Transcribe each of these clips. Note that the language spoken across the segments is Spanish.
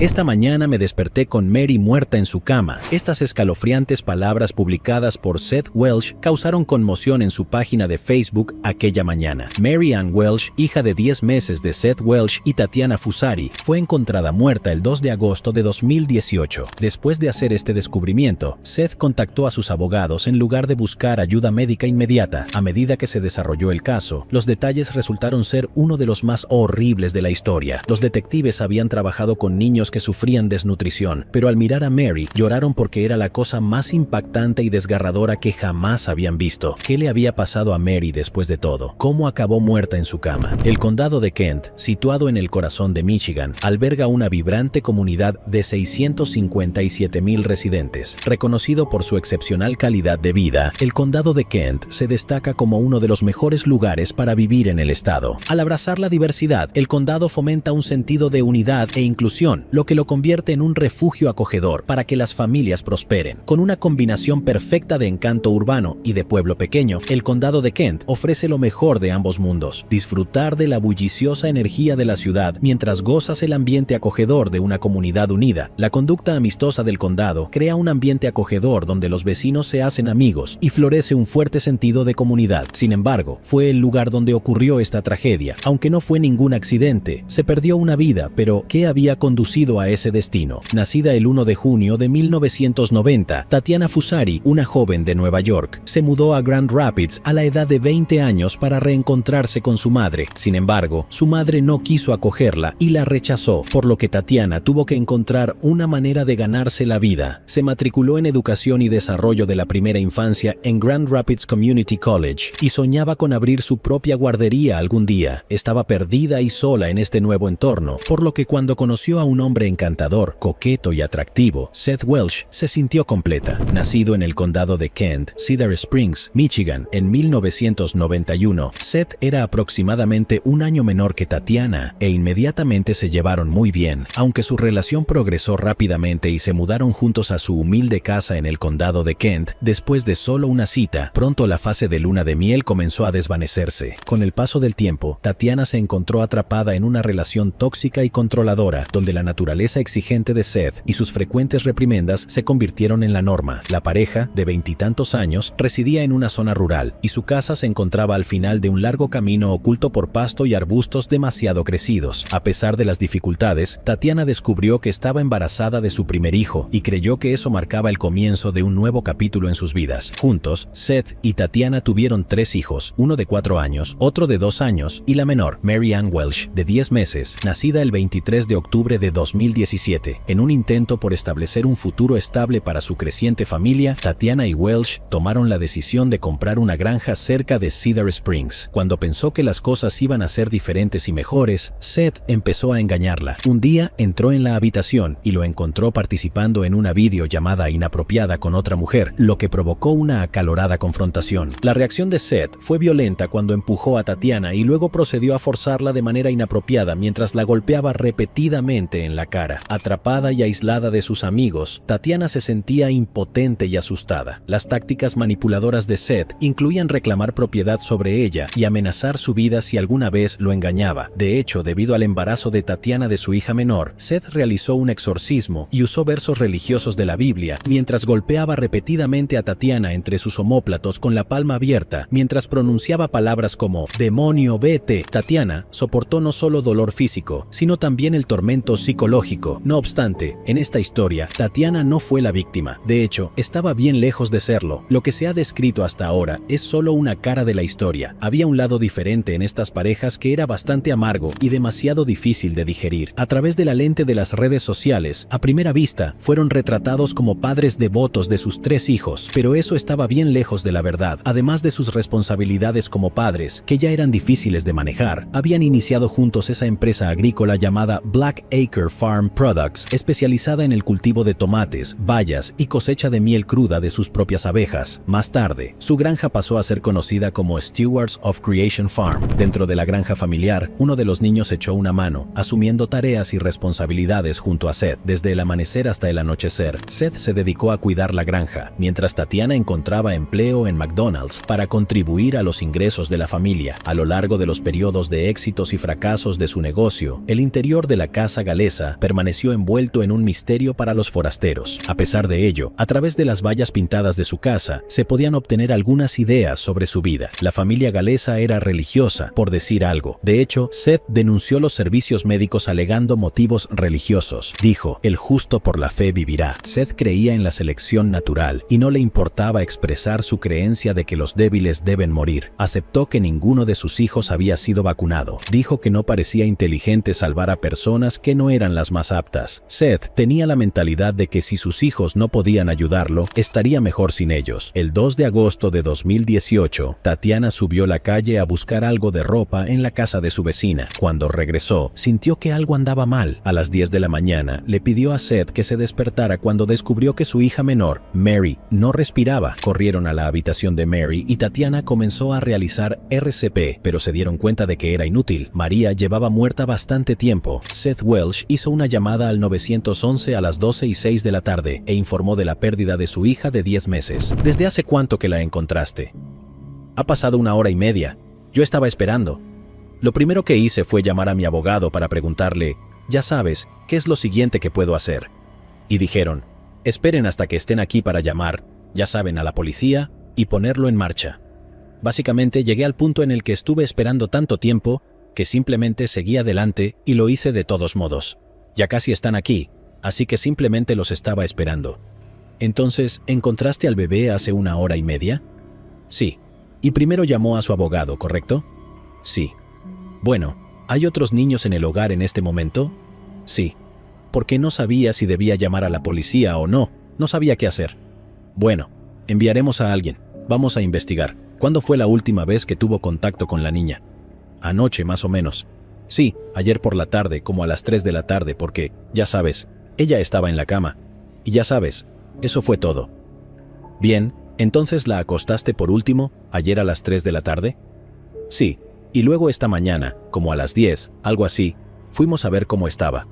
Esta mañana me desperté con Mary muerta en su cama. Estas escalofriantes palabras publicadas por Seth Welch causaron conmoción en su página de Facebook aquella mañana. Mary Ann Welch, hija de 10 meses de Seth Welch y Tatiana Fusari, fue encontrada muerta el 2 de agosto de 2018. Después de hacer este descubrimiento, Seth contactó a sus abogados en lugar de buscar ayuda médica inmediata. A medida que se desarrolló el caso, los detalles resultaron ser uno de los más horribles de la historia. Los detectives habían trabajado con niños que sufrían desnutrición, pero al mirar a Mary, lloraron porque era la cosa más impactante y desgarradora que jamás habían visto. ¿Qué le había pasado a Mary después de todo? ¿Cómo acabó muerta en su cama? El condado de Kent, situado en el corazón de Michigan, alberga una vibrante comunidad de 657,000 residentes. Reconocido por su excepcional calidad de vida, el condado de Kent se destaca como uno de los mejores lugares para vivir en el estado. Al abrazar la diversidad, el condado fomenta un sentido de unidad e inclusión, lo que lo convierte en un refugio acogedor para que las familias prosperen. Con una combinación perfecta de encanto urbano y de pueblo pequeño, el condado de Kent ofrece lo mejor de ambos mundos. Disfrutar de la bulliciosa energía de la ciudad mientras gozas el ambiente acogedor de una comunidad unida. La conducta amistosa del condado crea un ambiente acogedor donde los vecinos se hacen amigos y florece un fuerte sentido de comunidad. Sin embargo, fue el lugar donde ocurrió esta tragedia. Aunque no fue ningún accidente, se perdió una vida, pero ¿qué había conducido a ese destino? Nacida el 1 de junio de 1990, Tatiana Fusari, una joven de Nueva York, se mudó a Grand Rapids a la edad de 20 años para reencontrarse con su madre. Sin embargo, su madre no quiso acogerla y la rechazó, por lo que Tatiana tuvo que encontrar una manera de ganarse la vida. Se matriculó en Educación y Desarrollo de la Primera Infancia en Grand Rapids Community College y soñaba con abrir su propia guardería algún día. Estaba perdida y sola en este nuevo entorno, por lo que cuando conoció a un hombre encantador, coqueto y atractivo, Seth Welch, se sintió completa. Nacido en el condado de Kent, Cedar Springs, Michigan, en 1991, Seth era aproximadamente un año menor que Tatiana e inmediatamente se llevaron muy bien. Aunque su relación progresó rápidamente y se mudaron juntos a su humilde casa en el condado de Kent, después de solo una cita, pronto la fase de luna de miel comenzó a desvanecerse. Con el paso del tiempo, Tatiana se encontró atrapada en una relación tóxica y controladora, donde la naturaleza exigente de Seth y sus frecuentes reprimendas se convirtieron en la norma. La pareja, de 20 y tantos años, residía en una zona rural, y su casa se encontraba al final de un largo camino oculto por pasto y arbustos demasiado crecidos. A pesar de las dificultades, Tatiana descubrió que estaba embarazada de su primer hijo, y creyó que eso marcaba el comienzo de un nuevo capítulo en sus vidas. Juntos, Seth y Tatiana tuvieron 3 hijos, uno de 4 años, otro de 2 años, y la menor, Mary Ann Welch, de 10 meses, nacida el 23 de octubre de 2017. En un intento por establecer un futuro estable para su creciente familia, Tatiana y Welch tomaron la decisión de comprar una granja cerca de Cedar Springs. Cuando pensó que las cosas iban a ser diferentes y mejores, Seth empezó a engañarla. Un día entró en la habitación y lo encontró participando en una videollamada inapropiada con otra mujer, lo que provocó una acalorada confrontación. La reacción de Seth fue violenta cuando empujó a Tatiana y luego procedió a forzarla de manera inapropiada mientras la golpeaba repetidamente en la cara. Atrapada y aislada de sus amigos, Tatiana se sentía impotente y asustada. Las tácticas manipuladoras de Seth incluían reclamar propiedad sobre ella y amenazar su vida si alguna vez lo engañaba. De hecho, debido al embarazo de Tatiana de su hija menor, Seth realizó un exorcismo y usó versos religiosos de la Biblia mientras golpeaba repetidamente a Tatiana entre sus omóplatos con la palma abierta, mientras pronunciaba palabras como «demonio, vete». Tatiana soportó no solo dolor físico, sino también el tormento psicológico. No obstante, en esta historia, Tatiana no fue la víctima. De hecho, estaba bien lejos de serlo. Lo que se ha descrito hasta ahora es solo una cara de la historia. Había un lado diferente en estas parejas que era bastante amargo y demasiado difícil de digerir. A través de la lente de las redes sociales, a primera vista, fueron retratados como padres devotos de sus 3 hijos, pero eso estaba bien lejos de la verdad. Además de sus responsabilidades como padres, que ya eran difíciles de manejar, habían iniciado juntos esa empresa agrícola llamada Black Acre Farm Products, especializada en el cultivo de tomates, bayas y cosecha de miel cruda de sus propias abejas. Más tarde, su granja pasó a ser conocida como Stewards of Creation Farm. Dentro de la granja familiar, uno de los niños echó una mano, asumiendo tareas y responsabilidades junto a Seth. Desde el amanecer hasta el anochecer, Seth se dedicó a cuidar la granja, mientras Tatiana encontraba empleo en McDonald's para contribuir a los ingresos de la familia. A lo largo de los periodos de éxitos y fracasos de su negocio, el interior de la casa galesa casa permaneció envuelto en un misterio para los forasteros. A pesar de ello, a través de las vallas pintadas de su casa, se podían obtener algunas ideas sobre su vida. La familia galesa era religiosa, por decir algo. De hecho, Seth denunció los servicios médicos alegando motivos religiosos. Dijo, el justo por la fe vivirá. Seth creía en la selección natural y no le importaba expresar su creencia de que los débiles deben morir. Aceptó que ninguno de sus hijos había sido vacunado. Dijo que no parecía inteligente salvar a personas que no eran las más aptas. Seth tenía la mentalidad de que si sus hijos no podían ayudarlo, estaría mejor sin ellos. El 2 de agosto de 2018, Tatiana subió a la calle a buscar algo de ropa en la casa de su vecina. Cuando regresó, sintió que algo andaba mal. A las 10 de la mañana, le pidió a Seth que se despertara cuando descubrió que su hija menor, Mary, no respiraba. Corrieron a la habitación de Mary y Tatiana comenzó a realizar RCP, pero se dieron cuenta de que era inútil. María llevaba muerta bastante tiempo. Seth Welch hizo una llamada al 911 a las 12:06 de la tarde e informó de la pérdida de su hija de 10 meses. ¿Desde hace cuánto que la encontraste? Ha pasado 1 hora y media. Yo estaba esperando. Lo primero que hice fue llamar a mi abogado para preguntarle, ya sabes, ¿qué es lo siguiente que puedo hacer? Y dijeron, esperen hasta que estén aquí para llamar, ya saben, a la policía y ponerlo en marcha. Básicamente llegué al punto en el que estuve esperando tanto tiempo que simplemente seguí adelante y lo hice de todos modos. Ya casi están aquí, así que simplemente los estaba esperando. Entonces, ¿encontraste al bebé hace 1 hora y media? Sí. Y primero llamó a su abogado, ¿correcto? Sí. Bueno, ¿hay otros niños en el hogar en este momento? Sí. Porque no sabía si debía llamar a la policía o no. No sabía qué hacer. Bueno, enviaremos a alguien. Vamos a investigar. ¿Cuándo fue la última vez que tuvo contacto con la niña? Anoche, más o menos. Sí, ayer por la tarde, como a las 3 de la tarde, porque, ya sabes, ella estaba en la cama. Y ya sabes, eso fue todo. Bien, ¿entonces la acostaste por último, ayer a las 3 de la tarde? Sí, y luego esta mañana, como a las 10, algo así, fuimos a ver cómo estaba.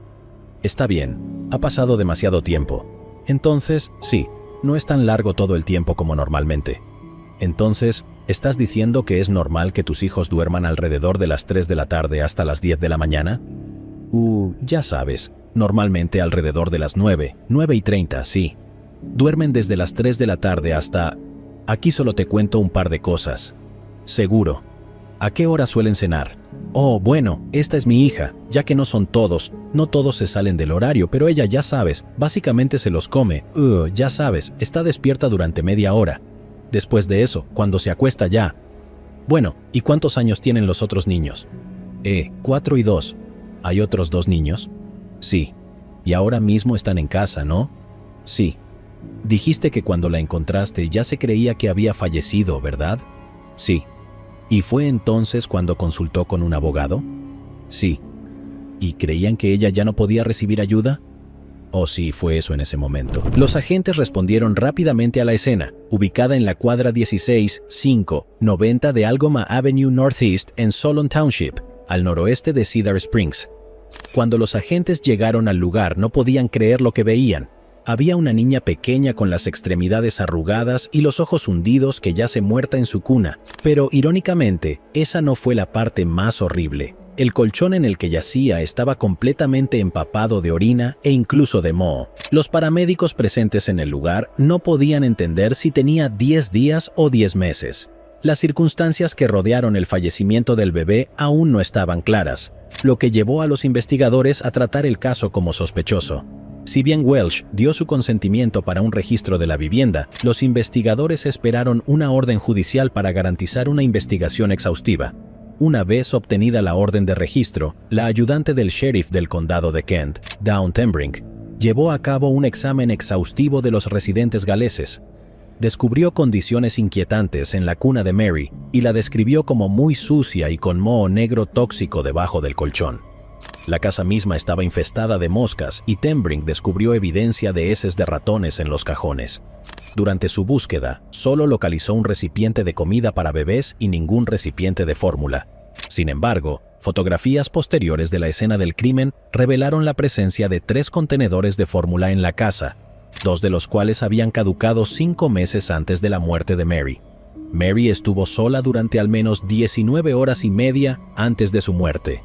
Está bien, ha pasado demasiado tiempo. Entonces, sí, no es tan largo todo el tiempo como normalmente. Entonces, ¿estás diciendo que es normal que tus hijos duerman alrededor de las 3 de la tarde hasta las 10 de la mañana? Ya sabes, normalmente alrededor de las 9, 9:30, sí. Duermen desde las 3 de la tarde hasta... Aquí solo te cuento un par de cosas. Seguro. ¿A qué hora suelen cenar? Oh, bueno, esta es mi hija, ya que no son todos, no todos se salen del horario, pero ella, ya sabes, básicamente se los come. Ya sabes, está despierta durante media hora. Después de eso, cuando se acuesta ya. Bueno, ¿y cuántos años tienen los otros niños? 4 y 2. ¿Hay otros 2 niños? Sí. Y ahora mismo están en casa, ¿no? Sí. Dijiste que cuando la encontraste ya se creía que había fallecido, ¿verdad? Sí. ¿Y fue entonces cuando consultó con un abogado? Sí. ¿Y creían que ella ya no podía recibir ayuda? ¿O sí fue eso en ese momento? Los agentes respondieron rápidamente a la escena, ubicada en la cuadra 16-590 de Algoma Avenue Northeast en Solon Township, al noroeste de Cedar Springs. Cuando los agentes llegaron al lugar no podían creer lo que veían. Había una niña pequeña con las extremidades arrugadas y los ojos hundidos que yace muerta en su cuna. Pero, irónicamente, esa no fue la parte más horrible. El colchón en el que yacía estaba completamente empapado de orina e incluso de moho. Los paramédicos presentes en el lugar no podían entender si tenía 10 días o 10 meses. Las circunstancias que rodearon el fallecimiento del bebé aún no estaban claras, lo que llevó a los investigadores a tratar el caso como sospechoso. Si bien Welch dio su consentimiento para un registro de la vivienda, los investigadores esperaron una orden judicial para garantizar una investigación exhaustiva. Una vez obtenida la orden de registro, la ayudante del sheriff del condado de Kent, Dawn Tembrink, llevó a cabo un examen exhaustivo de los residentes galeses. Descubrió condiciones inquietantes en la cuna de Mary y la describió como muy sucia y con moho negro tóxico debajo del colchón. La casa misma estaba infestada de moscas y Tembrink descubrió evidencia de heces de ratones en los cajones. Durante su búsqueda, solo localizó un recipiente de comida para bebés y ningún recipiente de fórmula. Sin embargo, fotografías posteriores de la escena del crimen revelaron la presencia de 3 contenedores de fórmula en la casa, 2 de los cuales habían caducado 5 meses antes de la muerte de Mary. Mary estuvo sola durante al menos 19 horas y media antes de su muerte.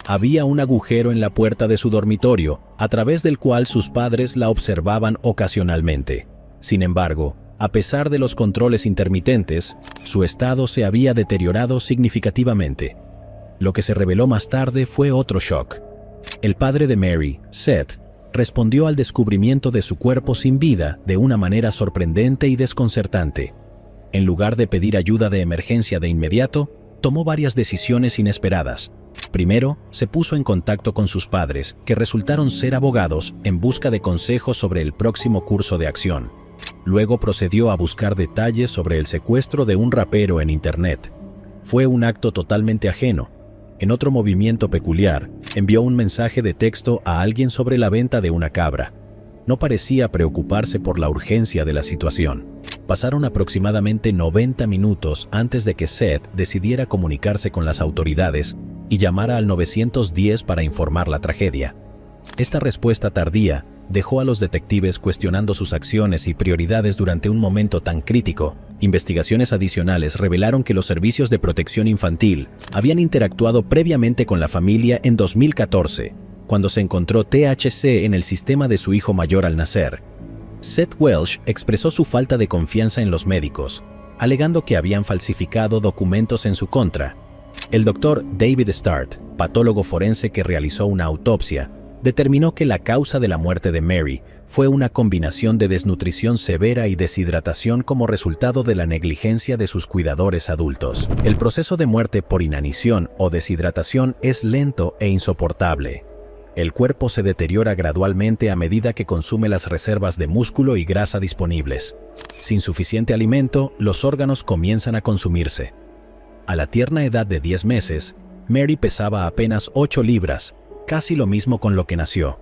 Había un agujero en la puerta de su dormitorio, a través del cual sus padres la observaban ocasionalmente. Sin embargo, a pesar de los controles intermitentes, su estado se había deteriorado significativamente. Lo que se reveló más tarde fue otro shock. El padre de Mary, Seth, respondió al descubrimiento de su cuerpo sin vida de una manera sorprendente y desconcertante. En lugar de pedir ayuda de emergencia de inmediato, tomó varias decisiones inesperadas. Primero, se puso en contacto con sus padres, que resultaron ser abogados, en busca de consejos sobre el próximo curso de acción. Luego procedió a buscar detalles sobre el secuestro de un rapero en Internet. Fue un acto totalmente ajeno. En otro movimiento peculiar, envió un mensaje de texto a alguien sobre la venta de una cabra. No parecía preocuparse por la urgencia de la situación. Pasaron aproximadamente 90 minutos antes de que Seth decidiera comunicarse con las autoridades y llamara al 910 para informar la tragedia. Esta respuesta tardía dejó a los detectives cuestionando sus acciones y prioridades durante un momento tan crítico. Investigaciones adicionales revelaron que los servicios de protección infantil habían interactuado previamente con la familia en 2014, cuando se encontró THC en el sistema de su hijo mayor al nacer. Seth Welch expresó su falta de confianza en los médicos, alegando que habían falsificado documentos en su contra. El doctor David Start, patólogo forense que realizó una autopsia, determinó que la causa de la muerte de Mary fue una combinación de desnutrición severa y deshidratación como resultado de la negligencia de sus cuidadores adultos. El proceso de muerte por inanición o deshidratación es lento e insoportable. El cuerpo se deteriora gradualmente a medida que consume las reservas de músculo y grasa disponibles. Sin suficiente alimento, los órganos comienzan a consumirse. A la tierna edad de 10 meses, Mary pesaba apenas 8 libras, casi lo mismo con lo que nació.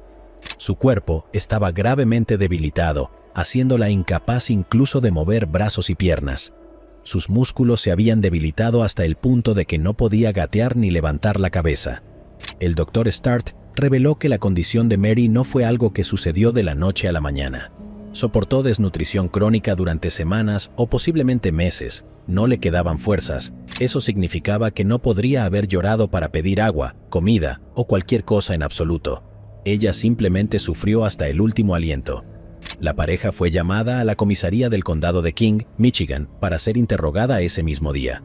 Su cuerpo estaba gravemente debilitado, haciéndola incapaz incluso de mover brazos y piernas. Sus músculos se habían debilitado hasta el punto de que no podía gatear ni levantar la cabeza. El Dr. Start reveló que la condición de Mary no fue algo que sucedió de la noche a la mañana. Soportó desnutrición crónica durante semanas o posiblemente meses. No le quedaban fuerzas. Eso significaba que no podría haber llorado para pedir agua, comida o cualquier cosa en absoluto. Ella simplemente sufrió hasta el último aliento. La pareja fue llamada a la comisaría del condado de King, Michigan, para ser interrogada ese mismo día.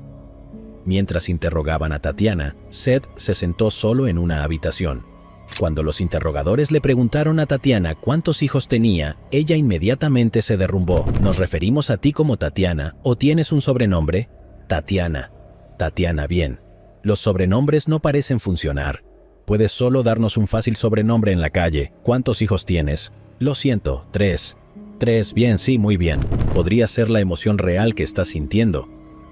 Mientras interrogaban a Tatiana, Seth se sentó solo en una habitación. Cuando los interrogadores le preguntaron a Tatiana cuántos hijos tenía, ella inmediatamente se derrumbó. ¿Nos referimos a ti como Tatiana o tienes un sobrenombre? Tatiana. Tatiana, bien. Los sobrenombres no parecen funcionar. Puedes solo darnos un fácil sobrenombre en la calle. ¿Cuántos hijos tienes? Lo siento, 3. 3, bien, sí, muy bien. Podría ser la emoción real que estás sintiendo.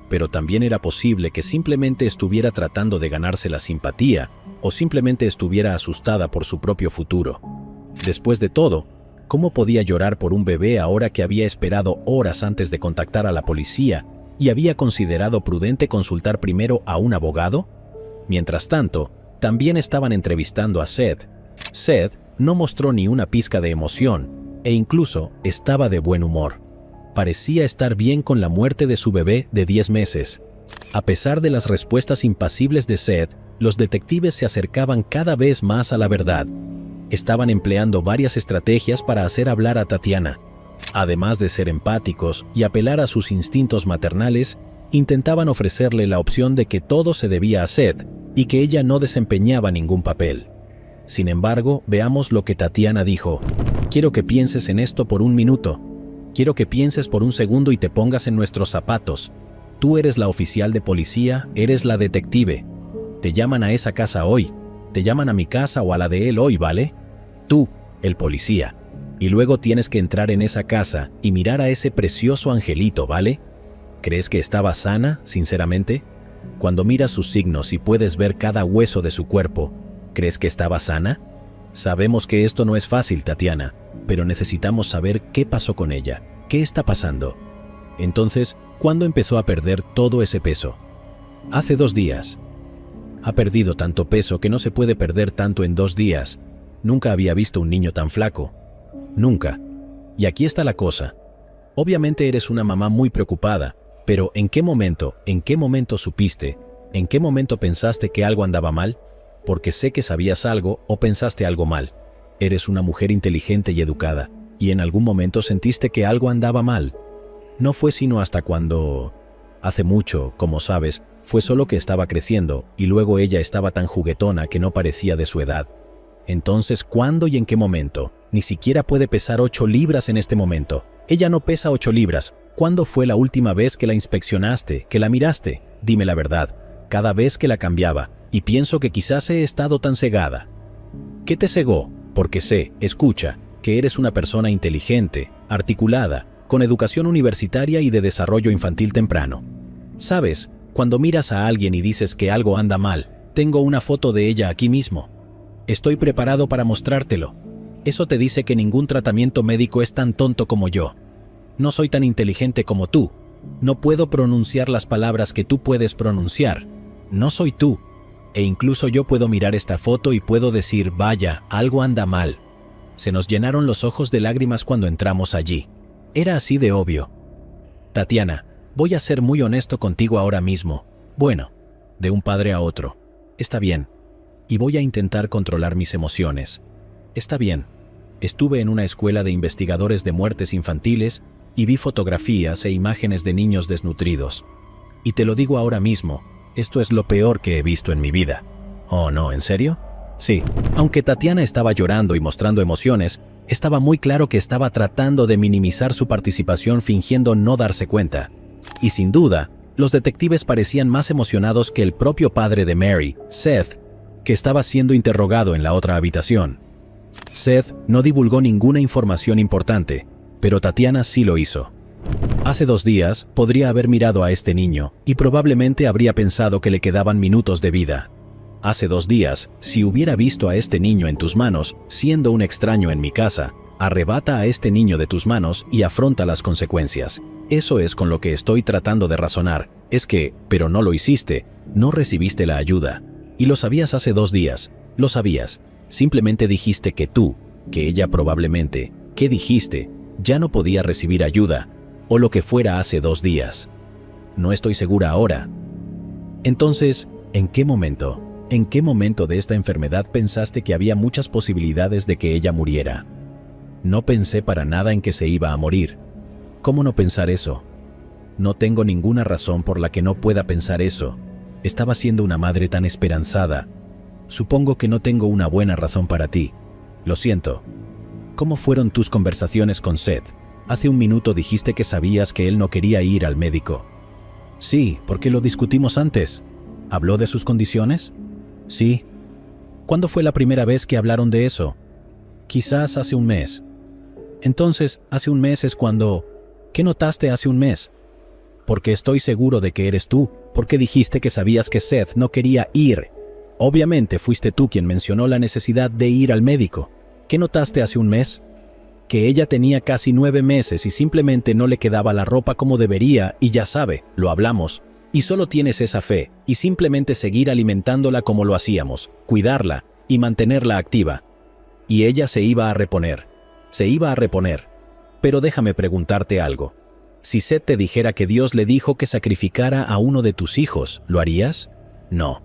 Pero también era posible que simplemente estuviera tratando de ganarse la simpatía o simplemente estuviera asustada por su propio futuro. Después de todo, ¿cómo podía llorar por un bebé ahora que había esperado horas antes de contactar a la policía y había considerado prudente consultar primero a un abogado? Mientras tanto, también estaban entrevistando a Seth. Seth no mostró ni una pizca de emoción e incluso estaba de buen humor. Parecía estar bien con la muerte de su bebé de 10 meses. A pesar de las respuestas impasibles de Seth, los detectives se acercaban cada vez más a la verdad. Estaban empleando varias estrategias para hacer hablar a Tatiana. Además de ser empáticos y apelar a sus instintos maternales, intentaban ofrecerle la opción de que todo se debía a Seth y que ella no desempeñaba ningún papel. Sin embargo, veamos lo que Tatiana dijo. Quiero que pienses en esto por un minuto. Quiero que pienses por un segundo y te pongas en nuestros zapatos. Tú eres la oficial de policía, eres la detective. Te llaman a esa casa hoy. Te llaman a mi casa o a la de él hoy, ¿vale? Tú, el policía. Y luego tienes que entrar en esa casa y mirar a ese precioso angelito, ¿vale? ¿Crees que estaba sana, sinceramente? Cuando miras sus signos y puedes ver cada hueso de su cuerpo, ¿crees que estaba sana? Sabemos que esto no es fácil, Tatiana, pero necesitamos saber qué pasó con ella, qué está pasando. Entonces, ¿cuándo empezó a perder todo ese peso? Hace 2 días. Ha perdido tanto peso que no se puede perder tanto en 2 días. Nunca había visto un niño tan flaco. Nunca. Y aquí está la cosa. Obviamente eres una mamá muy preocupada, pero ¿en qué momento supiste, en qué momento pensaste que algo andaba mal? porque sé que sabías algo o pensaste algo mal. Eres una mujer inteligente y educada, y en algún momento sentiste que algo andaba mal. No fue sino hasta cuando... Hace mucho, como sabes, fue solo que estaba creciendo, y luego ella estaba tan juguetona que no parecía de su edad. Entonces, ¿cuándo y en qué momento? Ni siquiera puede pesar 8 libras en este momento. Ella no pesa 8 libras. ¿Cuándo fue la última vez que la inspeccionaste, que la miraste? Dime la verdad. Cada vez que la cambiaba, y pienso que quizás he estado tan cegada. ¿Qué te cegó? Porque sé, escucha, que eres una persona inteligente, articulada, con educación universitaria y de desarrollo infantil temprano. ¿Sabes? Cuando miras a alguien y dices que algo anda mal, tengo una foto de ella aquí mismo. Estoy preparado para mostrártelo. Eso te dice que ningún tratamiento médico es tan tonto como yo. No soy tan inteligente como tú. No puedo pronunciar las palabras que tú puedes pronunciar. No soy tú. E incluso yo puedo mirar esta foto y puedo decir, vaya, algo anda mal. Se nos llenaron los ojos de lágrimas cuando entramos allí. Era así de obvio. Tatiana, voy a ser muy honesto contigo ahora mismo. Bueno, de un padre a otro. Está bien. Y voy a intentar controlar mis emociones. Está bien. Estuve en una escuela de investigadores de muertes infantiles y vi fotografías e imágenes de niños desnutridos. Y te lo digo ahora mismo, esto es lo peor que he visto en mi vida. ¿Oh, no? ¿En serio? Sí. Aunque Tatiana estaba llorando y mostrando emociones, estaba muy claro que estaba tratando de minimizar su participación fingiendo no darse cuenta. Y sin duda, los detectives parecían más emocionados que el propio padre de Mary, Seth, que estaba siendo interrogado en la otra habitación. Seth no divulgó ninguna información importante, pero Tatiana sí lo hizo. Hace 2 días podría haber mirado a este niño y probablemente habría pensado que le quedaban minutos de vida. Hace 2 días, si hubiera visto a este niño en tus manos, siendo un extraño en mi casa, arrebata a este niño de tus manos y afronta las consecuencias. Eso es con lo que estoy tratando de razonar. Es que, pero no lo hiciste, no recibiste la ayuda. Y lo sabías hace 2 días, lo sabías. Simplemente dijiste que tú, que ella probablemente, ¿qué dijiste? Ya no podía recibir ayuda, o lo que fuera hace 2 días. No estoy segura ahora. Entonces, ¿en qué momento de esta enfermedad pensaste que había muchas posibilidades de que ella muriera? No pensé para nada en que se iba a morir. ¿Cómo no pensar eso? No tengo ninguna razón por la que no pueda pensar eso. Estaba siendo una madre tan esperanzada. Supongo que no tengo una buena razón para ti. Lo siento. ¿Cómo fueron tus conversaciones con Seth? Hace un minuto dijiste que sabías que él no quería ir al médico. Sí, porque lo discutimos antes. ¿Habló de sus condiciones? Sí. ¿Cuándo fue la primera vez que hablaron de eso? Quizás hace un mes. Entonces, hace un mes es cuando... ¿Qué notaste hace un mes? Porque estoy seguro de que eres tú. Porque dijiste que sabías que Seth no quería ir. Obviamente fuiste tú quien mencionó la necesidad de ir al médico. ¿Qué notaste hace un mes? Que ella tenía casi 9 meses y simplemente no le quedaba la ropa como debería y ya sabe, lo hablamos. Y solo tienes esa fe y simplemente seguir alimentándola como lo hacíamos, cuidarla y mantenerla activa. Y ella se iba a reponer. Se iba a reponer. Pero déjame preguntarte algo. Si Seth te dijera que Dios le dijo que sacrificara a uno de tus hijos, ¿lo harías? No.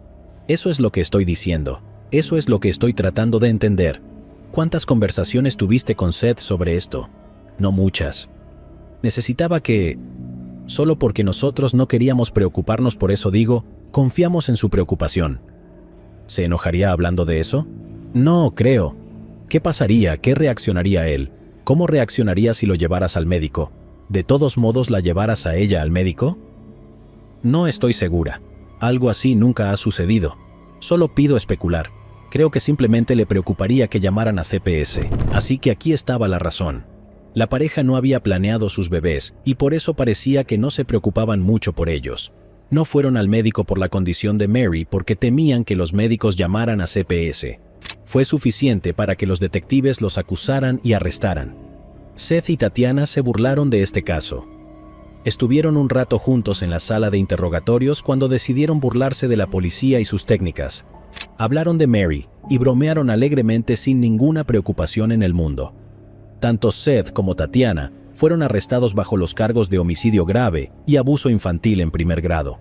Eso es lo que estoy diciendo. Eso es lo que estoy tratando de entender. ¿Cuántas conversaciones tuviste con Seth sobre esto? No muchas. Necesitaba que... Solo porque nosotros no queríamos preocuparnos por eso digo, confiamos en su preocupación. ¿Se enojaría hablando de eso? No, creo. ¿Qué pasaría? ¿Qué reaccionaría él? ¿Cómo reaccionaría si lo llevaras al médico? ¿De todos modos la llevaras a ella al médico? No estoy segura. Algo así nunca ha sucedido. Solo pido especular. Creo que simplemente le preocuparía que llamaran a CPS. Así que aquí estaba la razón. La pareja no había planeado sus bebés y por eso parecía que no se preocupaban mucho por ellos. No fueron al médico por la condición de Mary porque temían que los médicos llamaran a CPS. Fue suficiente para que los detectives los acusaran y arrestaran. Seth y Tatiana se burlaron de este caso. Estuvieron un rato juntos en la sala de interrogatorios cuando decidieron burlarse de la policía y sus técnicas. Hablaron de Mary y bromearon alegremente sin ninguna preocupación en el mundo. Tanto Seth como Tatiana fueron arrestados bajo los cargos de homicidio grave y abuso infantil en primer grado.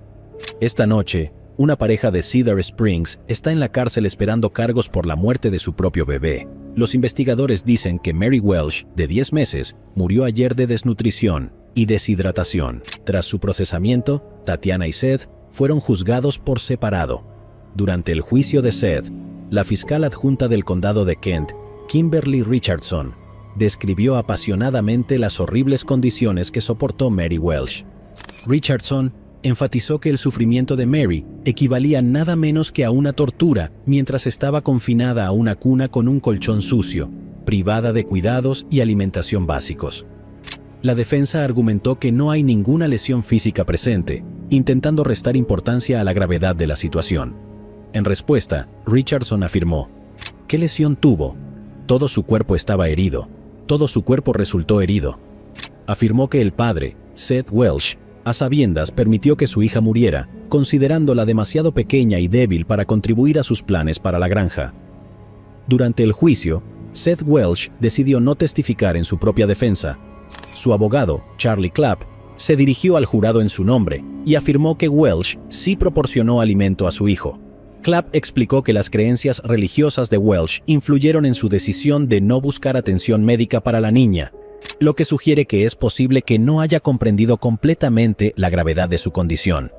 Esta noche, una pareja de Cedar Springs, está en la cárcel esperando cargos por la muerte de su propio bebé. Los investigadores dicen que Mary Welsh, de 10 meses, murió ayer de desnutrición y deshidratación. Tras su procesamiento, Tatiana y Seth fueron juzgados por separado. Durante el juicio de Seth, la fiscal adjunta del condado de Kent, Kimberly Richardson, describió apasionadamente las horribles condiciones que soportó Mary Welsh. Richardson enfatizó que el sufrimiento de Mary equivalía nada menos que a una tortura mientras estaba confinada a una cuna con un colchón sucio, privada de cuidados y alimentación básicos. La defensa argumentó que no hay ninguna lesión física presente, intentando restar importancia a la gravedad de la situación. En respuesta, Richardson afirmó: ¿qué lesión tuvo? Todo su cuerpo estaba herido. Todo su cuerpo resultó herido. Afirmó que el padre, Seth Welsh, a sabiendas permitió que su hija muriera, considerándola demasiado pequeña y débil para contribuir a sus planes para la granja. Durante el juicio, Seth Welsh decidió no testificar en su propia defensa. Su abogado, Charlie Clapp, se dirigió al jurado en su nombre y afirmó que Welsh sí proporcionó alimento a su hijo. Clapp explicó que las creencias religiosas de Welsh influyeron en su decisión de no buscar atención médica para la niña, lo que sugiere que es posible que no haya comprendido completamente la gravedad de su condición.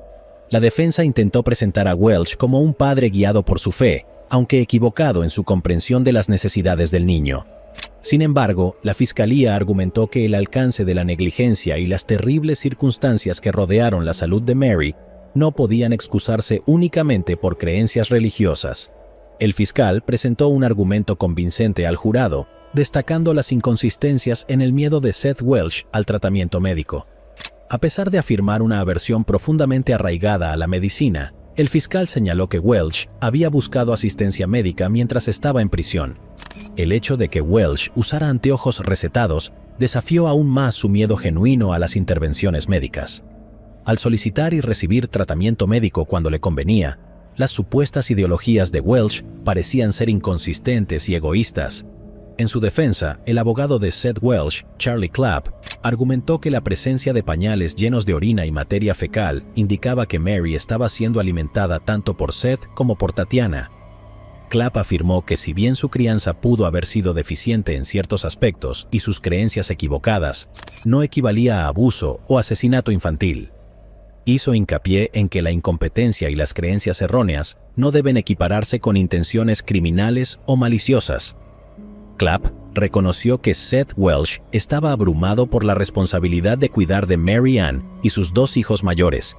La defensa intentó presentar a Welsh como un padre guiado por su fe, aunque equivocado en su comprensión de las necesidades del niño. Sin embargo, la fiscalía argumentó que el alcance de la negligencia y las terribles circunstancias que rodearon la salud de Mary no podían excusarse únicamente por creencias religiosas. El fiscal presentó un argumento convincente al jurado, destacando las inconsistencias en el miedo de Seth Welsh al tratamiento médico. A pesar de afirmar una aversión profundamente arraigada a la medicina, el fiscal señaló que Welsh había buscado asistencia médica mientras estaba en prisión. El hecho de que Welsh usara anteojos recetados desafió aún más su miedo genuino a las intervenciones médicas. Al solicitar y recibir tratamiento médico cuando le convenía, las supuestas ideologías de Welsh parecían ser inconsistentes y egoístas. En su defensa, el abogado de Seth Welsh, Charlie Clapp, argumentó que la presencia de pañales llenos de orina y materia fecal indicaba que Mary estaba siendo alimentada tanto por Seth como por Tatiana. Clapp afirmó que si bien su crianza pudo haber sido deficiente en ciertos aspectos y sus creencias equivocadas, no equivalía a abuso o asesinato infantil. Hizo hincapié en que la incompetencia y las creencias erróneas no deben equipararse con intenciones criminales o maliciosas. Clapp reconoció que Seth Welsh estaba abrumado por la responsabilidad de cuidar de Mary Ann y sus 2 hijos mayores,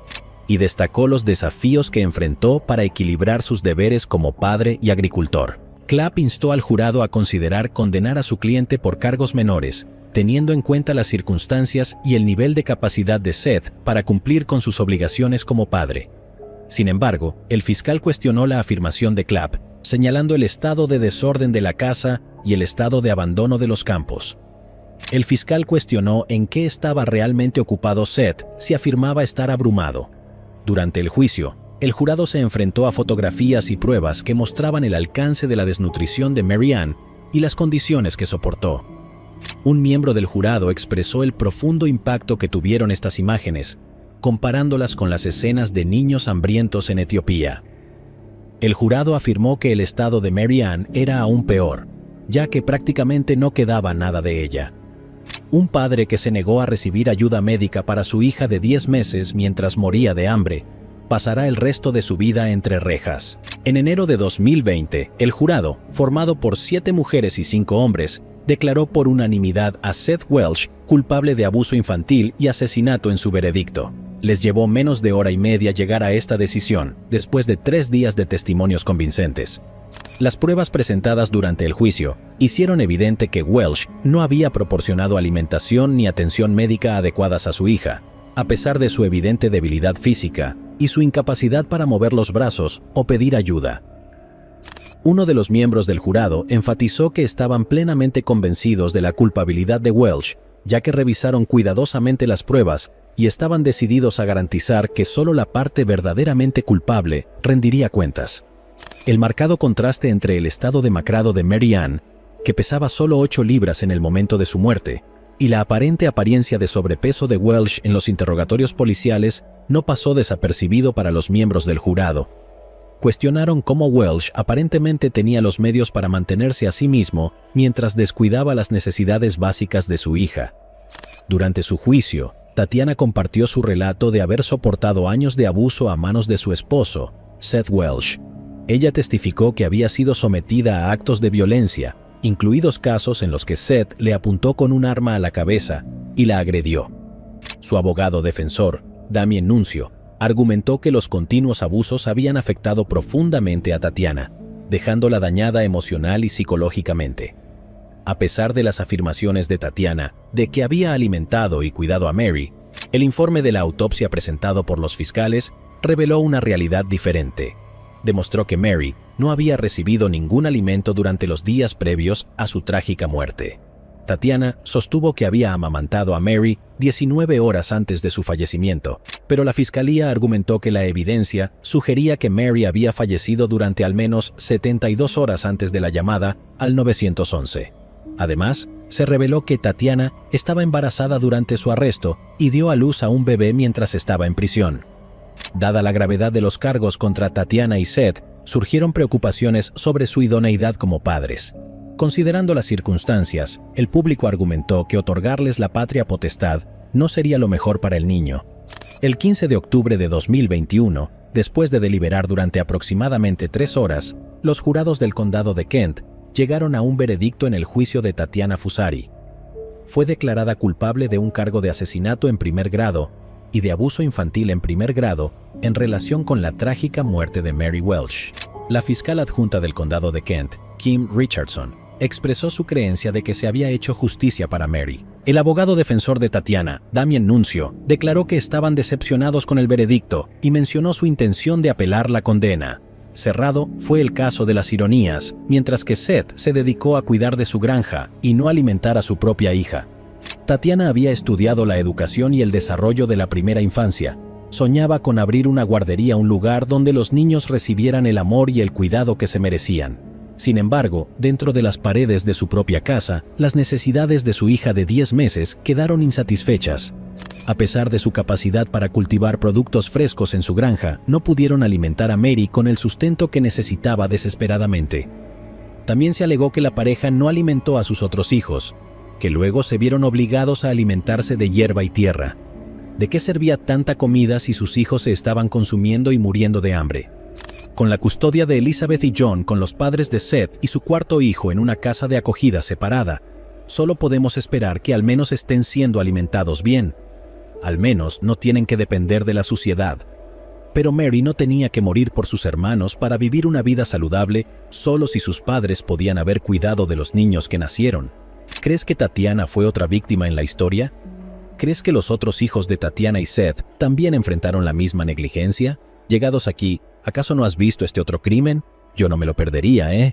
y destacó los desafíos que enfrentó para equilibrar sus deberes como padre y agricultor. Clapp instó al jurado a considerar condenar a su cliente por cargos menores, teniendo en cuenta las circunstancias y el nivel de capacidad de Seth para cumplir con sus obligaciones como padre. Sin embargo, el fiscal cuestionó la afirmación de Clapp, señalando el estado de desorden de la casa y el estado de abandono de los campos. El fiscal cuestionó en qué estaba realmente ocupado Seth si afirmaba estar abrumado. Durante el juicio, el jurado se enfrentó a fotografías y pruebas que mostraban el alcance de la desnutrición de Mary Ann y las condiciones que soportó. Un miembro del jurado expresó el profundo impacto que tuvieron estas imágenes, comparándolas con las escenas de niños hambrientos en Etiopía. El jurado afirmó que el estado de Mary Ann era aún peor, ya que prácticamente no quedaba nada de ella. Un padre que se negó a recibir ayuda médica para su hija de 10 meses mientras moría de hambre, pasará el resto de su vida entre rejas. En enero de 2020, el jurado, formado por 7 mujeres y 5 hombres, declaró por unanimidad a Seth Welsh culpable de abuso infantil y asesinato en su veredicto. Les llevó menos de hora y media llegar a esta decisión, después de 3 días de testimonios convincentes. Las pruebas presentadas durante el juicio hicieron evidente que Welsh no había proporcionado alimentación ni atención médica adecuadas a su hija, a pesar de su evidente debilidad física y su incapacidad para mover los brazos o pedir ayuda. Uno de los miembros del jurado enfatizó que estaban plenamente convencidos de la culpabilidad de Welsh, ya que revisaron cuidadosamente las pruebas y estaban decididos a garantizar que solo la parte verdaderamente culpable rendiría cuentas. El marcado contraste entre el estado demacrado de Mary Ann, que pesaba solo 8 libras en el momento de su muerte, y la aparente apariencia de sobrepeso de Welsh en los interrogatorios policiales no pasó desapercibido para los miembros del jurado. Cuestionaron cómo Welsh aparentemente tenía los medios para mantenerse a sí mismo mientras descuidaba las necesidades básicas de su hija. Durante su juicio, Tatiana compartió su relato de haber soportado años de abuso a manos de su esposo, Seth Welsh. Ella testificó que había sido sometida a actos de violencia, incluidos casos en los que Seth le apuntó con un arma a la cabeza y la agredió. Su abogado defensor, Damien Nuncio, argumentó que los continuos abusos habían afectado profundamente a Tatiana, dejándola dañada emocional y psicológicamente. A pesar de las afirmaciones de Tatiana de que había alimentado y cuidado a Mary, el informe de la autopsia presentado por los fiscales reveló una realidad diferente. Demostró que Mary no había recibido ningún alimento durante los días previos a su trágica muerte. Tatiana sostuvo que había amamantado a Mary 19 horas antes de su fallecimiento, pero la fiscalía argumentó que la evidencia sugería que Mary había fallecido durante al menos 72 horas antes de la llamada al 911. Además, se reveló que Tatiana estaba embarazada durante su arresto y dio a luz a un bebé mientras estaba en prisión. Dada la gravedad de los cargos contra Tatiana y Seth, surgieron preocupaciones sobre su idoneidad como padres. Considerando las circunstancias, el público argumentó que otorgarles la patria potestad no sería lo mejor para el niño. El 15 de octubre de 2021, después de deliberar durante aproximadamente 3 horas, los jurados del condado de Kent llegaron a un veredicto en el juicio de Tatiana Fusari. Fue declarada culpable de un cargo de asesinato en primer grado y de abuso infantil en primer grado en relación con la trágica muerte de Mary Welsh. La fiscal adjunta del condado de Kent, Kim Richardson, expresó su creencia de que se había hecho justicia para Mary. El abogado defensor de Tatiana, Damien Nuncio, declaró que estaban decepcionados con el veredicto y mencionó su intención de apelar la condena. Cerrado fue el caso de las ironías, mientras que Seth se dedicó a cuidar de su granja y no alimentar a su propia hija. Tatiana había estudiado la educación y el desarrollo de la primera infancia. Soñaba con abrir una guardería, un lugar donde los niños recibieran el amor y el cuidado que se merecían. Sin embargo, dentro de las paredes de su propia casa, las necesidades de su hija de 10 meses quedaron insatisfechas. A pesar de su capacidad para cultivar productos frescos en su granja, no pudieron alimentar a Mary con el sustento que necesitaba desesperadamente. También se alegó que la pareja no alimentó a sus otros hijos, que luego se vieron obligados a alimentarse de hierba y tierra. ¿De qué servía tanta comida si sus hijos se estaban consumiendo y muriendo de hambre? Con la custodia de Elizabeth y John con los padres de Seth y su cuarto hijo en una casa de acogida separada, solo podemos esperar que al menos estén siendo alimentados bien. Al menos no tienen que depender de la suciedad. Pero Mary no tenía que morir por sus hermanos para vivir una vida saludable solo si sus padres podían haber cuidado de los niños que nacieron. ¿Crees que Tatiana fue otra víctima en la historia? ¿Crees que los otros hijos de Tatiana y Seth también enfrentaron la misma negligencia? Llegados aquí, ¿acaso no has visto este otro crimen? Yo no me lo perdería, ¿eh?